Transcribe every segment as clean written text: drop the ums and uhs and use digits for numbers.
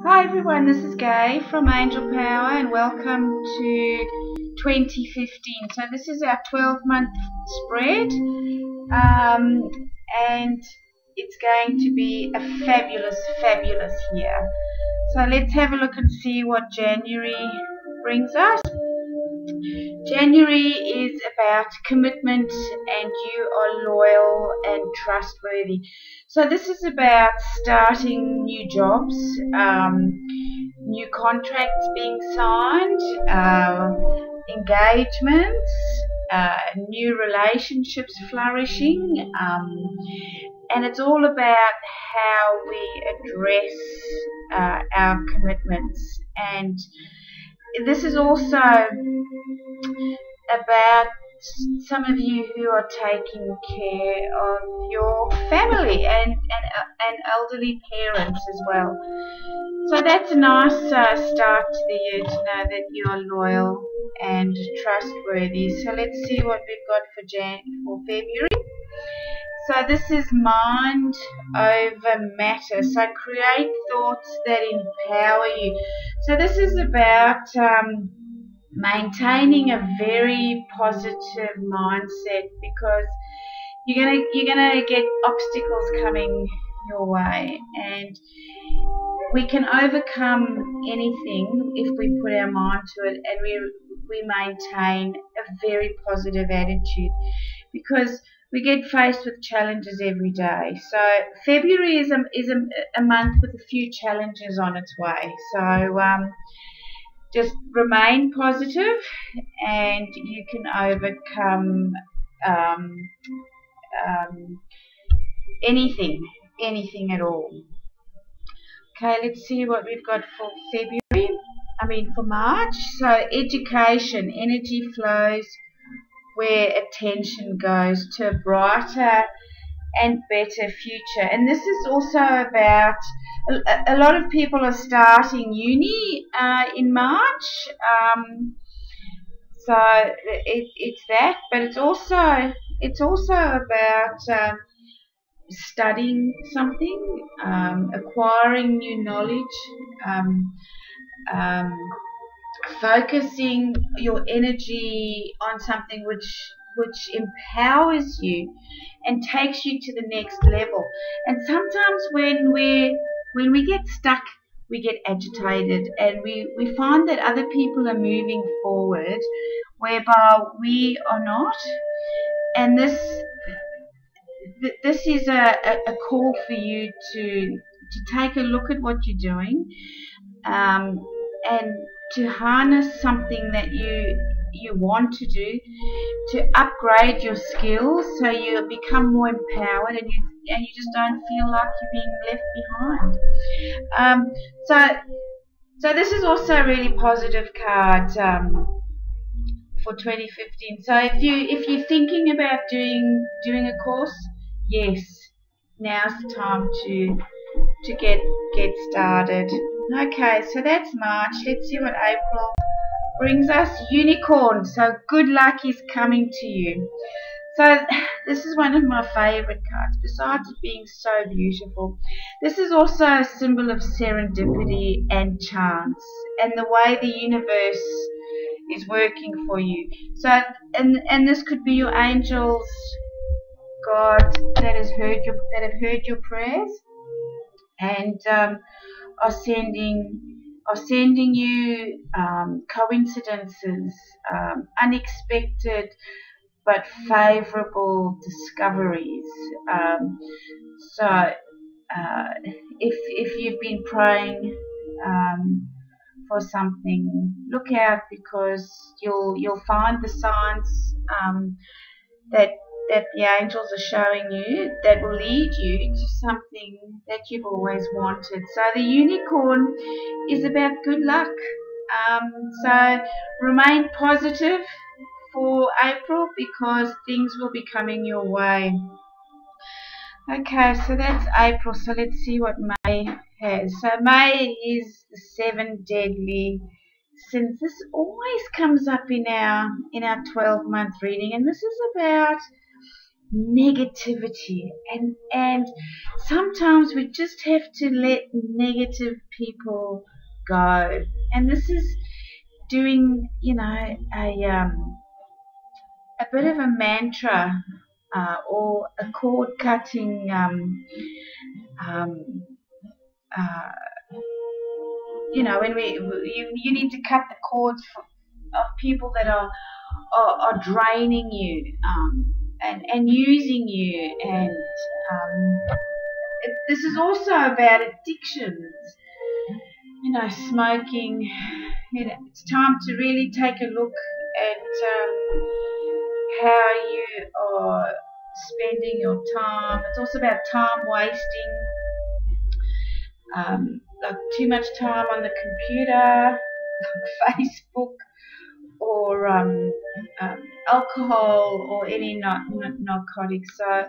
Hi everyone, this is Gay from Angel Power and welcome to 2015. So this is our 12-month spread and it's going to be a fabulous year. So let's have a look and see what January brings us. January is about commitment and you are loyal and trustworthy. So this is about starting new jobs, new contracts being signed, engagements, new relationships flourishing, and it's all about how we address our commitments. And this is also about some of you who are taking care of your family and elderly parents as well. So that's a nice start to the year to know that you are loyal and trustworthy. So let's see what we've got for February. So this is mind over matter. So create thoughts that empower you. So this is about maintaining a very positive mindset, because you're gonna get obstacles coming your way, and we can overcome anything if we put our mind to it and we maintain a very positive attitude, because we get faced with challenges every day. So February is a month with a few challenges on its way. So just remain positive and you can overcome anything at all. Okay, let's see what we've got for for March. So education, energy flows where attention goes to a brighter and better future. And this is also about a lot of people are starting uni in March, so it's that, but it's also about studying something, acquiring new knowledge, focusing your energy on something which empowers you and takes you to the next level. And sometimes when we get stuck, we get agitated, and we find that other people are moving forward whereby we are not. And this is a call for you to take a look at what you're doing, and to harness something that you want to do, to upgrade your skills so you become more empowered and you just don't feel like you're being left behind. So this is also a really positive card for 2015. So if you're thinking about doing a course, yes, now's the time to get started. Okay, so that's March. Let's see what April brings us. Unicorn. So good luck is coming to you. So this is one of my favorite cards, besides it being so beautiful. This is also a symbol of serendipity and chance and the way the universe is working for you. So and this could be your angels, God, that have heard your prayers and are sending you coincidences, unexpected but favorable discoveries. If you've been praying for something, look out, because you'll find the signs that the angels are showing you that will lead you to something that you've always wanted. So the unicorn is about good luck. So remain positive for April, because things will be coming your way. Okay, so that's April. So let's see what May has. So May is the 7 deadly sins. This always comes up in our 12-month reading, and this is about negativity, and sometimes we just have to let negative people go. And this is doing, a bit of a mantra, or a cord cutting, um, uh, when you need to cut the cords of people that are draining you, and using you, and this is also about addictions. Smoking. It's time to really take a look at how you are spending your time. It's also about time wasting, like too much time on the computer, like Facebook, or alcohol, or any narcotics. So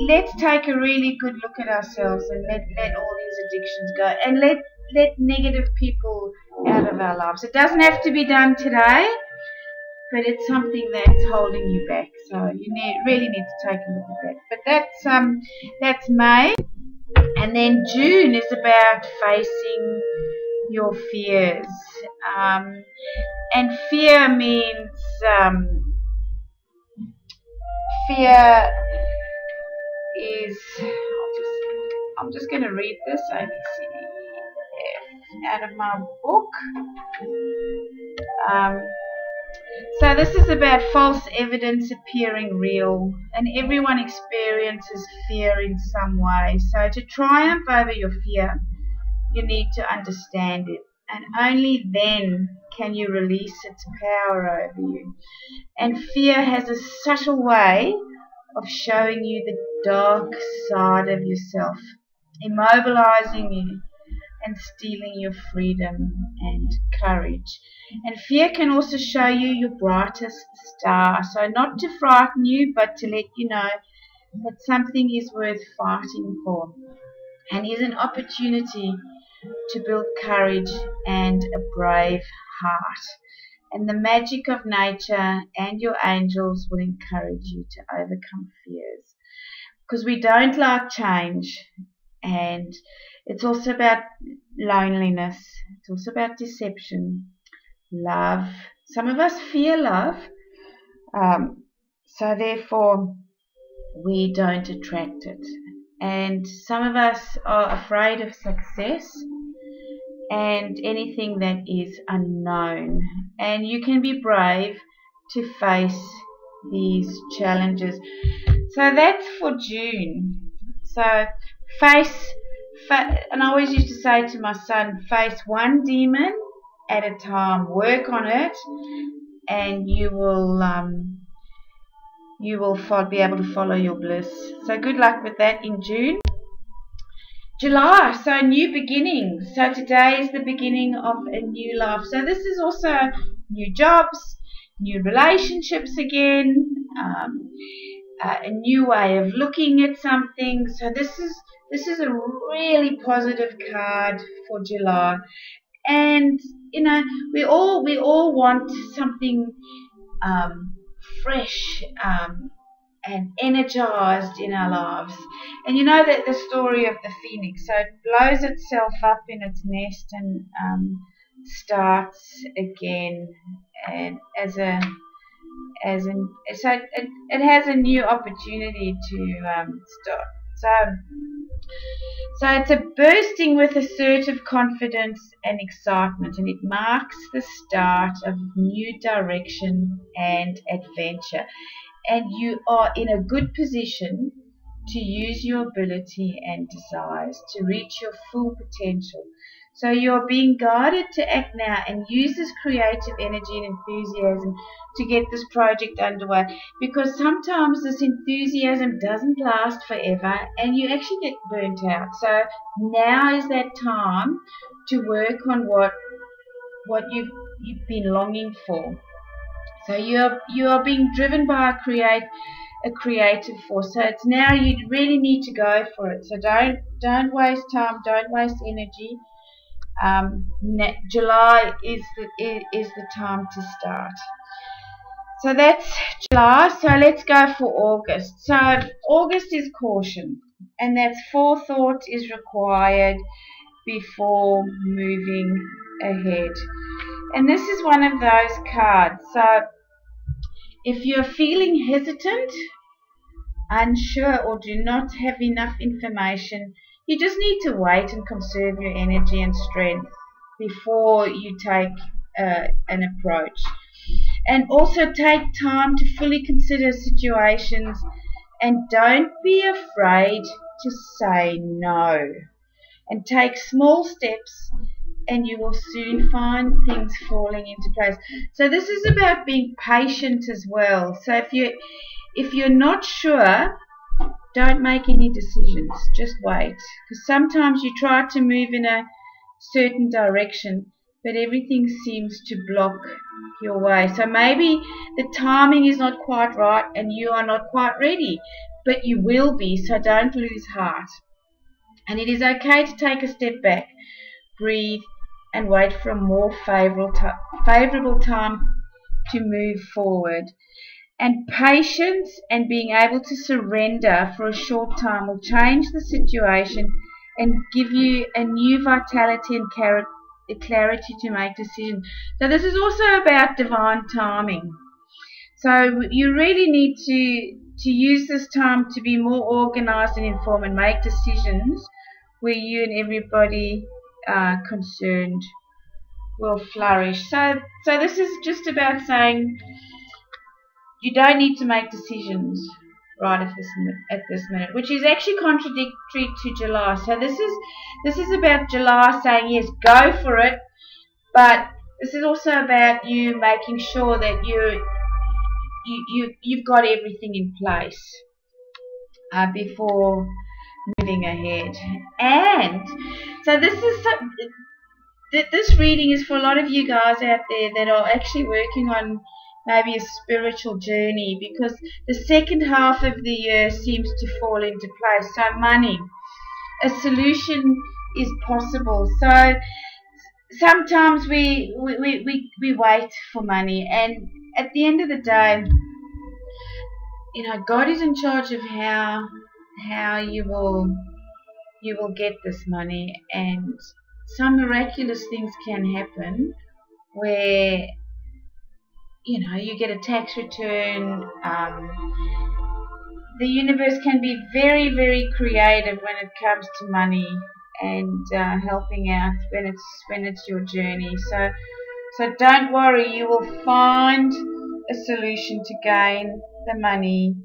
let's take a really good look at ourselves, and let all these addictions go, and let negative people out of our lives. It doesn't have to be done today, but it's something that's holding you back. So you really need to take a look at that. But that's May, and then June is about facing your fears. And fear means fear is, I'm just going to read this ABCDEF out of my book. So this is about false evidence appearing real, and everyone experiences fear in some way. So to triumph over your fear, you need to understand it, and only then can you release its power over you. And fear has a subtle way of showing you the dark side of yourself, immobilizing you and stealing your freedom and courage. And fear can also show you your brightest star. So not to frighten you, but to let you know that something is worth fighting for, and is an opportunity to build courage and a brave heart. And the magic of nature and your angels will encourage you to overcome fears, because we don't like change. And it's also about loneliness. It's also about deception, love. Some of us fear love, so therefore we don't attract it. And some of us are afraid of success and anything that is unknown. And you can be brave to face these challenges. So that's for June. So and I always used to say to my son, face one demon at a time, work on it, and you will be able to follow your bliss. So good luck with that in June. July, so new beginnings. So today is the beginning of a new life. So this is also new jobs, new relationships again, a new way of looking at something. So this is a really positive card for July. And we all want something fresh, and energized in our lives. And you know that the story of the phoenix. So it blows itself up in its nest and starts again, and so it has a new opportunity to start. So it's a bursting with assertive confidence and excitement, and it marks the start of new direction and adventure. And you are in a good position to use your ability and desires to reach your full potential. So you're being guided to act now and use this creative energy and enthusiasm to get this project underway, because sometimes this enthusiasm doesn't last forever and you actually get burnt out. So now is that time to work on what you've been longing for. So you are being driven by a creative force. So it's now you really need to go for it. So don't waste time, don't waste energy. July is the time to start. So that's July. So let's go for August. So August is caution, and that's forethought is required before moving ahead. And this is one of those cards. So if you're feeling hesitant, unsure, or do not have enough information, you just need to wait and conserve your energy and strength before you take an approach. And also take time to fully consider situations, and don't be afraid to say no. And take small steps, and you will soon find things falling into place. So this is about being patient as well. So if you're not sure, don't make any decisions. Just wait. Because sometimes you try to move in a certain direction, but everything seems to block your way. So maybe the timing is not quite right and you are not quite ready, but you will be. So don't lose heart. And it is okay to take a step back, breathe, and wait for a more favorable time to move forward. And patience and being able to surrender for a short time will change the situation and give you a new vitality and clarity to make decisions. So this is also about divine timing. So you really need to use this time to be more organized and informed and make decisions where you and everybody concerned will flourish. So this is just about saying you don't need to make decisions right at this minute, which is actually contradictory to July. So this is about July saying yes, go for it, but this is also about you making sure that you've got everything in place before moving ahead. And so this reading is for a lot of you guys out there that are actually working on maybe a spiritual journey, because the second half of the year seems to fall into place. So money, a solution is possible. So sometimes we wait for money, and at the end of the day, God is in charge of how you will get this money, and some miraculous things can happen where you get a tax return. The universe can be very, very creative when it comes to money and helping out when it's your journey. So don't worry, you will find a solution to gain the money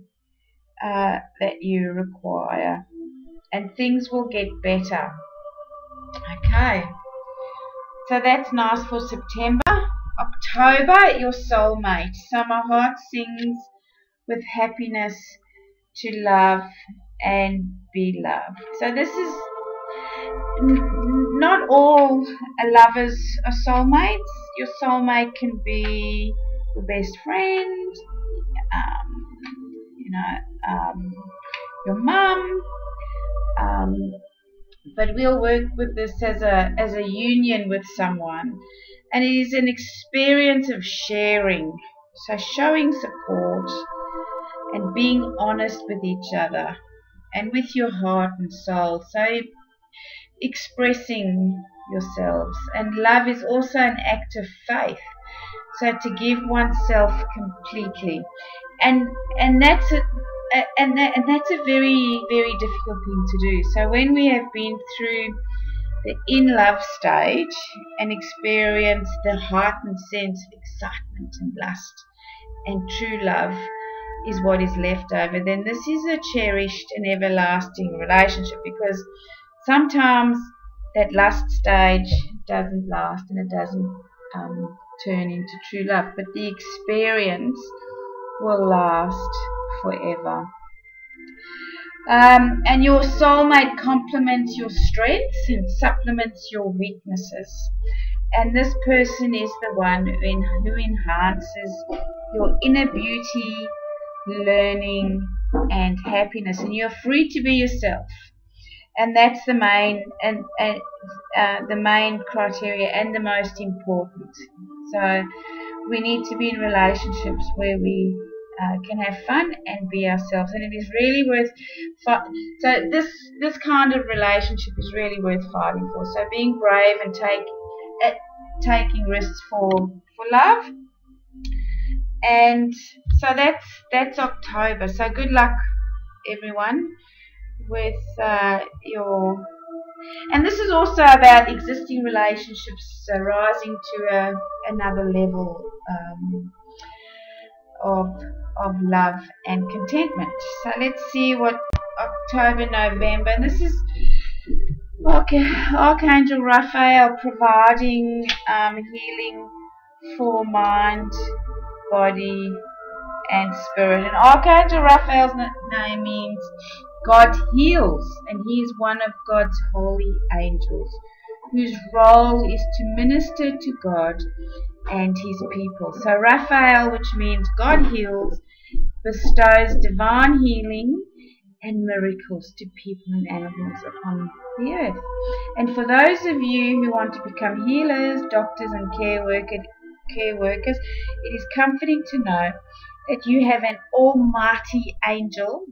that you require, and things will get better. Okay, so that's nice for September. October, your soulmate. So my heart sings with happiness to love and be loved. So this is not all lovers are soulmates. Your soulmate can be your best friend, your mum. But we'll work with this as a union with someone. And it is an experience of sharing, so showing support and being honest with each other and with your heart and soul, so expressing yourselves. And love is also an act of faith, so to give oneself completely, and that's a very, very difficult thing to do. So when we have been through the in love stage and experience the heightened sense of excitement and lust, and true love is what is left over, then this is a cherished and everlasting relationship, because sometimes that lust stage doesn't last and it doesn't turn into true love, but the experience will last forever. And your soulmate complements your strengths and supplements your weaknesses. And this person is the one who enhances your inner beauty, learning, and happiness. And you're free to be yourself. And that's the main the main criteria and the most important. So we need to be in relationships where we can have fun and be ourselves, and it is really worth so this kind of relationship is really worth fighting for. So being brave and taking risks for love. And so that's October. So good luck, everyone, with your. And this is also about existing relationships rising to another level of love and contentment. So let's see what October, November. And this is Archangel Raphael providing healing for mind, body, and spirit. And Archangel Raphael's name means God heals, and he is one of God's holy angels, whose role is to minister to God and his people. So Raphael, which means God heals, bestows divine healing and miracles to people and animals upon the earth. And for those of you who want to become healers, doctors, and care workers, it is comforting to know that you have an almighty angel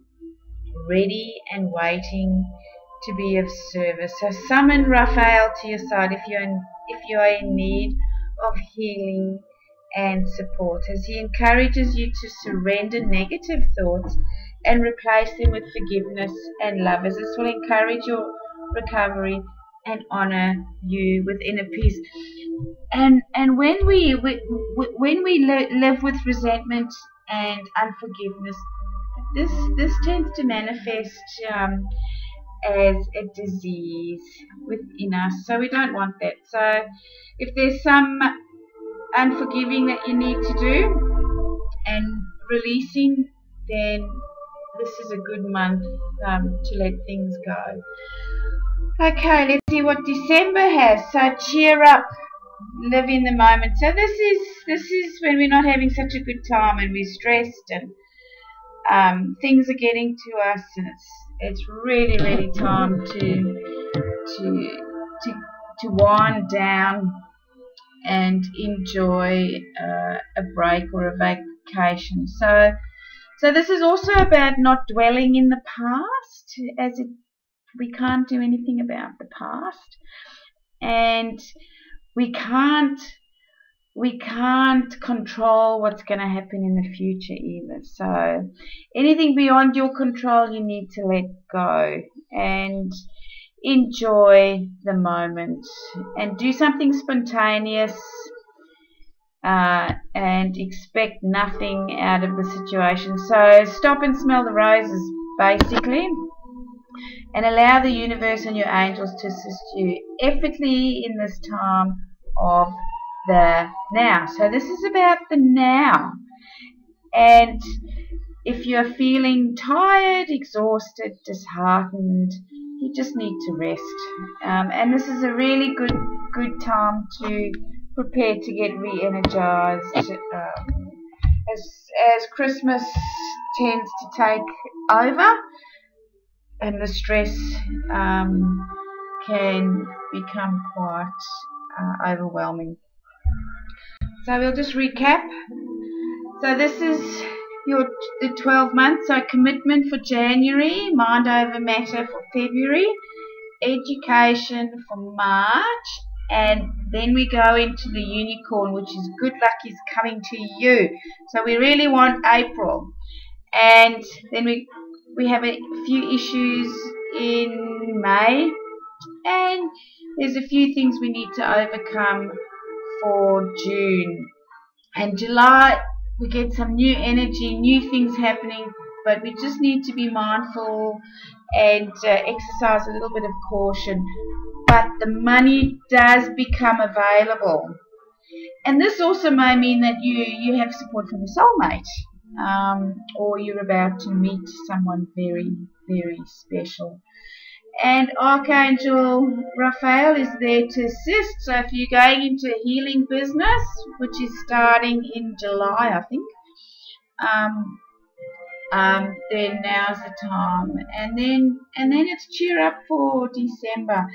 ready and waiting to be of service. So summon Raphael to your side if you are in need of healing and support, as he encourages you to surrender negative thoughts and replace them with forgiveness and love, as this will encourage your recovery and honor you with inner peace. And when we live with resentment and unforgiveness, this tends to manifest as a disease within us. So we don't want that. So if there's some unforgiving that you need to do and releasing, then this is a good month to let things go. Okay, let's see what December has. So cheer up, live in the moment. So this is when we're not having such a good time and we're stressed and things are getting to us, and it's really time to wind down and enjoy a break or a vacation. So this is also about not dwelling in the past, as we can't do anything about the past, and we can't control what's going to happen in the future either. So anything beyond your control, you need to let go and enjoy the moment and do something spontaneous and expect nothing out of the situation. So stop and smell the roses, basically, and allow the universe and your angels to assist you effortlessly in this time of the now. So this is about the now, and if you're feeling tired, exhausted, disheartened, you just need to rest, and this is a really good time to prepare to get re-energized, as Christmas tends to take over and the stress can become quite overwhelming. So we'll just recap. So this is the 12 months. So commitment for January, mind over matter for February, education for March, and then we go into the unicorn, which is good luck is coming to you. So we really want April, and then we have a few issues in May, and there's a few things we need to overcome for June. And July, we get some new energy, new things happening, but we just need to be mindful and exercise a little bit of caution. But the money does become available. And this also may mean that you have support from your soulmate, or you're about to meet someone very, very special. And Archangel Raphael is there to assist. So if you're going into a healing business, which is starting in July, I think, then now's the time. And then it's cheer up for December.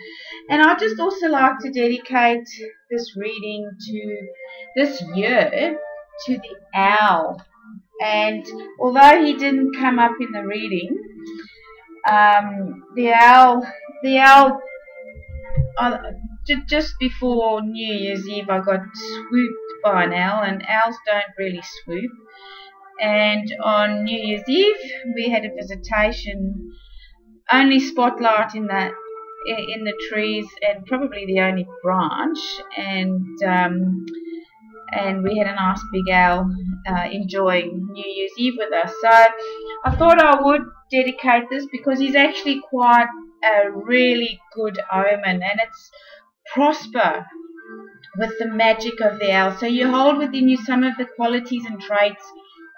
And I'd just also like to dedicate this reading to this year to the owl. And although he didn't come up in the reading, the owl, just before New Year's Eve, I got swooped by an owl, and owls don't really swoop. And on New Year's Eve, we had a visitation, only spotlight in the trees, and probably the only branch, and we had a nice big owl enjoying New Year's Eve with us. So I thought I would dedicate this because he's actually quite a really good omen, and it's prosper with the magic of the owl. So you hold within you some of the qualities and traits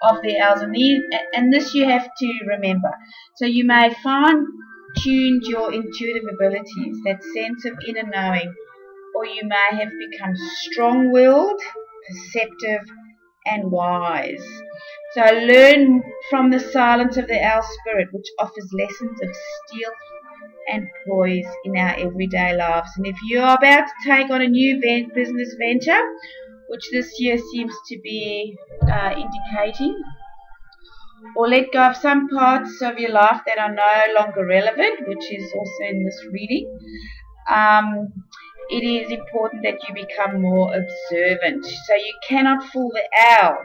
of the owls, and this you have to remember. So you may fine-tuned your intuitive abilities, that sense of inner knowing, or you may have become strong-willed, perceptive, and wise. So learn from the silence of the owl spirit, which offers lessons of stealth and poise in our everyday lives. And if you are about to take on a new business venture, which this year seems to be indicating, or let go of some parts of your life that are no longer relevant, which is also in this reading, it is important that you become more observant. So you cannot fool the owl.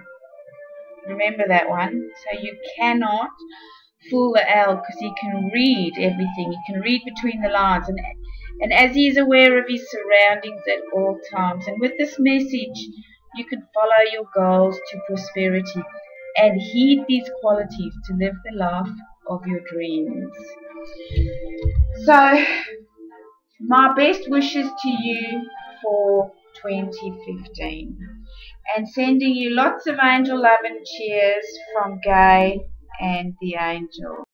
Remember that one. So you cannot fool the owl because he can read everything. He can read between the lines, and as he is aware of his surroundings at all times. And with this message, you can follow your goals to prosperity and heed these qualities to live the life of your dreams. So my best wishes to you for 2015, and sending you lots of angel love and cheers from Gay and the Angel.